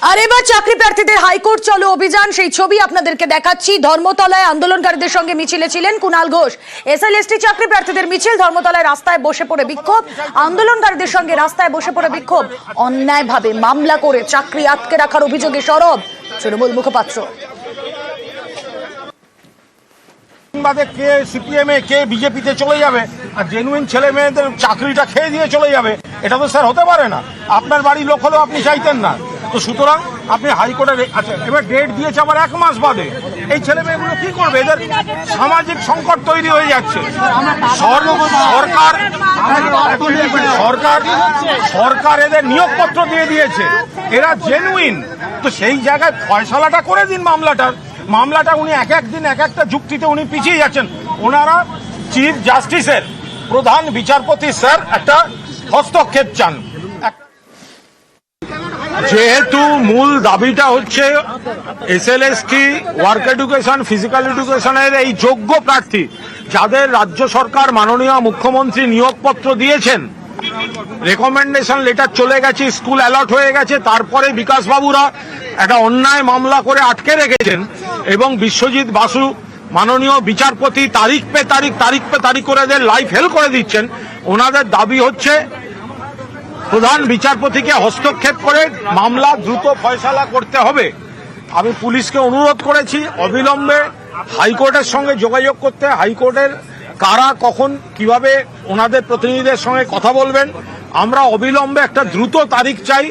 আর এবার চাকরি প্রার্থীদের হাইকোর্ট চলো অভিযান, সেই ছবি আপনাদেরকে দেখাচ্ছি। ধর্মতলায় আন্দোলনকারীদের সঙ্গে মিছিলে ছিলেন কুণাল ঘোষ। এসএলএসটি চাকরি প্রার্থীদের মিছিল, ধর্মতলায় রাস্তায় বসে পড়ে বিক্ষোভ। আন্দোলনকারীদের সঙ্গে রাস্তায় বসে পড়ে বিক্ষোভ। অন্যায়ভাবে মামলা করে চাকরি আটকে রাখার অভিযোগে সরব তৃণমূল মুখপাত্র। কে সিপিএম এ কে বিজেপিতে চলে যাবে আর জেনুইন ছেলে মেয়েদের চাকরিটা খেয়ে দিয়ে চলে যাবে, এটা তো স্যার হতে পারে না। আপনার বাড়ির লোক হলেও আপনি চাইতেন না। তো সুতরাং আপনি হাইকোর্টে আচ্ছা এবার ডেট দিয়েছে আবার 1 মাস বাদে। এই ছেলে মেয়েগুলো কি করবে? এদের সামাজিক সংকট তৈরি হয়ে যাচ্ছে। সরকার এদের নিয়োগপত্র দিয়ে দিয়েছে, এরা জেনুইন। তো সেই জায়গায় ফয়সালাটা করে দিন মামলাটা উনি এক দিন এক একটা যুক্তিতে উনি পিছিয়ে যাচ্ছেন। ওনারা চিফ জাস্টিসের প্রধান বিচারপতি স্যার একটা হস্তক্ষেপ চান। যেহেতু মূল দাবিটা হচ্ছে এসএলএসটি, ওয়ার্ক এডুকেশন, ফিজিক্যাল এডুকেশনের এই যোগ্য প্রার্থী যাদের রাজ্য সরকার মাননীয় মুখ্যমন্ত্রী নিয়োগপত্র দিয়েছেন, রেকমেন্ডেশন লেটার চলে গেছে, স্কুল অ্যালট হয়ে গেছে, তারপরে বিকাশবাবুরা একটা অন্যায় মামলা করে আটকে রেখেছেন এবং বিশ্বজিৎ বাসু মাননীয় বিচারপতি তারিখ পে তারিখ করে এদের লাইফ হেল করে দিচ্ছেন। ওনাদের দাবি হচ্ছে প্রধান বিচারপতিকে হস্তক্ষেপ করে মামলা দ্রুত ফয়সালা করতে হবে। আমি পুলিশকে অনুরোধ করেছি অবিলম্বে হাইকোর্টের সঙ্গে যোগাযোগ করতে। হাইকোর্টের কারা কখন কিভাবে ওনাদের প্রতিনিধিদের সঙ্গে কথা বলবেন, আমরা অবিলম্বে একটা দ্রুত তারিখ চাই।